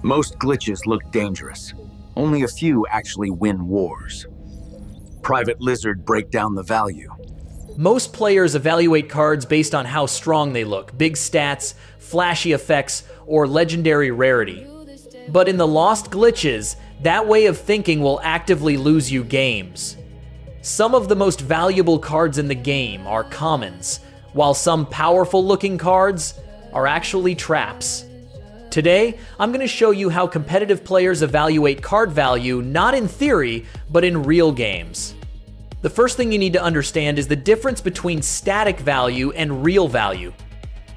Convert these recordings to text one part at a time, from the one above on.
Most glitches look dangerous. Only a few actually win wars. Private Lizard break down the value. Most players evaluate cards based on how strong they look, big stats, flashy effects, or legendary rarity. But in the lost glitches, that way of thinking will actively lose you games. Some of the most valuable cards in the game are commons, while some powerful-looking cards are actually traps. Today, I'm going to show you how competitive players evaluate card value not in theory, but in real games. The first thing you need to understand is the difference between static value and real value.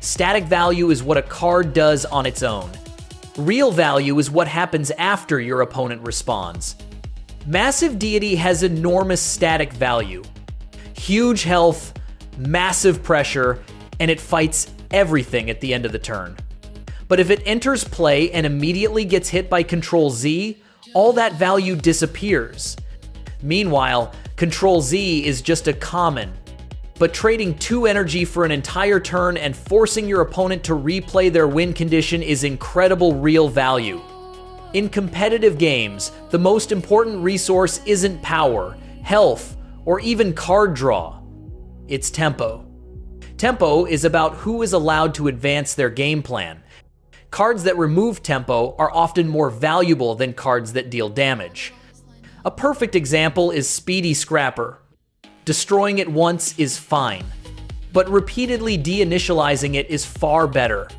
Static value is what a card does on its own. Real value is what happens after your opponent responds. Massive Deity has enormous static value. Huge health, massive pressure, and it fights everything at the end of the turn. But if it enters play and immediately gets hit by Control Z, all that value disappears. Meanwhile, Control Z is just a common. But trading 2 energy for an entire turn and forcing your opponent to replay their win condition is incredible real value. In competitive games, the most important resource isn't power, health, or even card draw. It's tempo. Tempo is about who is allowed to advance their game plan. Cards that remove tempo are often more valuable than cards that deal damage. A perfect example is Speedy Scrapper. Destroying it once is fine, but repeatedly deinitializing it is far better.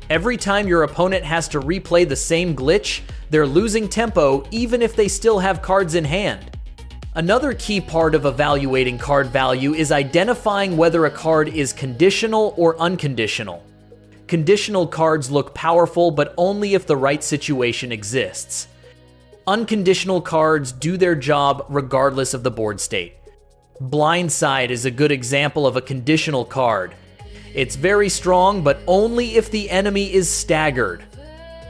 Every time your opponent has to replay the same glitch, they're losing tempo even if they still have cards in hand. Another key part of evaluating card value is identifying whether a card is conditional or unconditional. Conditional cards look powerful, but only if the right situation exists. Unconditional cards do their job regardless of the board state. Blindside is a good example of a conditional card. It's very strong, but only if the enemy is staggered.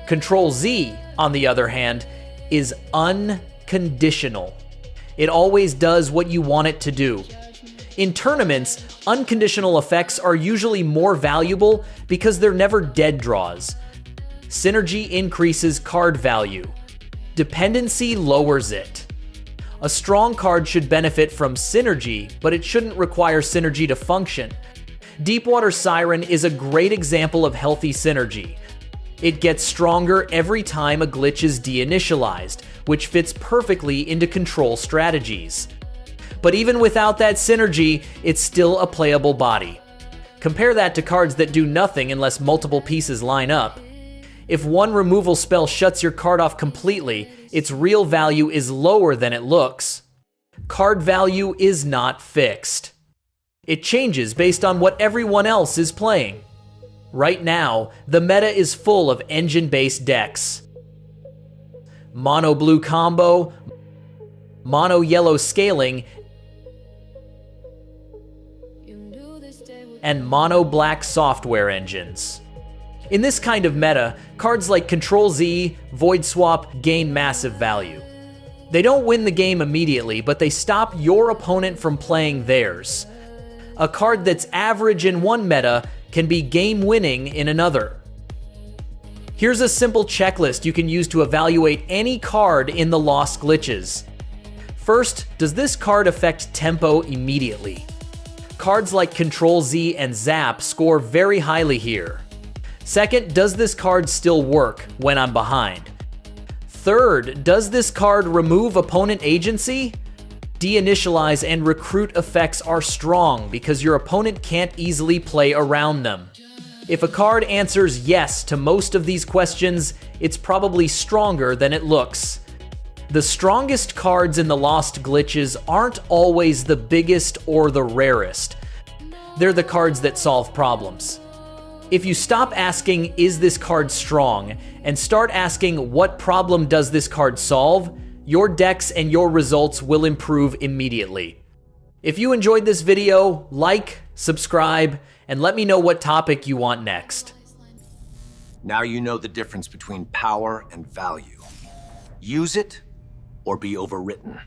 Control Z, on the other hand, is unconditional. It always does what you want it to do. In tournaments, unconditional effects are usually more valuable because they're never dead draws. Synergy increases card value. Dependency lowers it. A strong card should benefit from synergy, but it shouldn't require synergy to function. Deepwater Siren is a great example of healthy synergy. It gets stronger every time a glitch is deinitialized, which fits perfectly into control strategies. But even without that synergy, it's still a playable body. Compare that to cards that do nothing unless multiple pieces line up. If one removal spell shuts your card off completely, its real value is lower than it looks. Card value is not fixed. It changes based on what everyone else is playing. Right now, the meta is full of engine-based decks. Mono-blue combo, mono-yellow scaling, and mono-black software engines. In this kind of meta, cards like Control Z, Void Swap gain massive value. They don't win the game immediately, but they stop your opponent from playing theirs. A card that's average in one meta can be game-winning in another. Here's a simple checklist you can use to evaluate any card in the lost glitches. First, does this card affect tempo immediately? Cards like Control Z and Zap score very highly here. Second, does this card still work when I'm behind? Third, does this card remove opponent agency? Deinitialize and recruit effects are strong because your opponent can't easily play around them. If a card answers yes to most of these questions, it's probably stronger than it looks. The strongest cards in the lost glitches aren't always the biggest or the rarest. They're the cards that solve problems. If you stop asking, is this card strong, and start asking, what problem does this card solve, your decks and your results will improve immediately. If you enjoyed this video, like, subscribe, and let me know what topic you want next. Now you know the difference between power and value. Use it or be overwritten.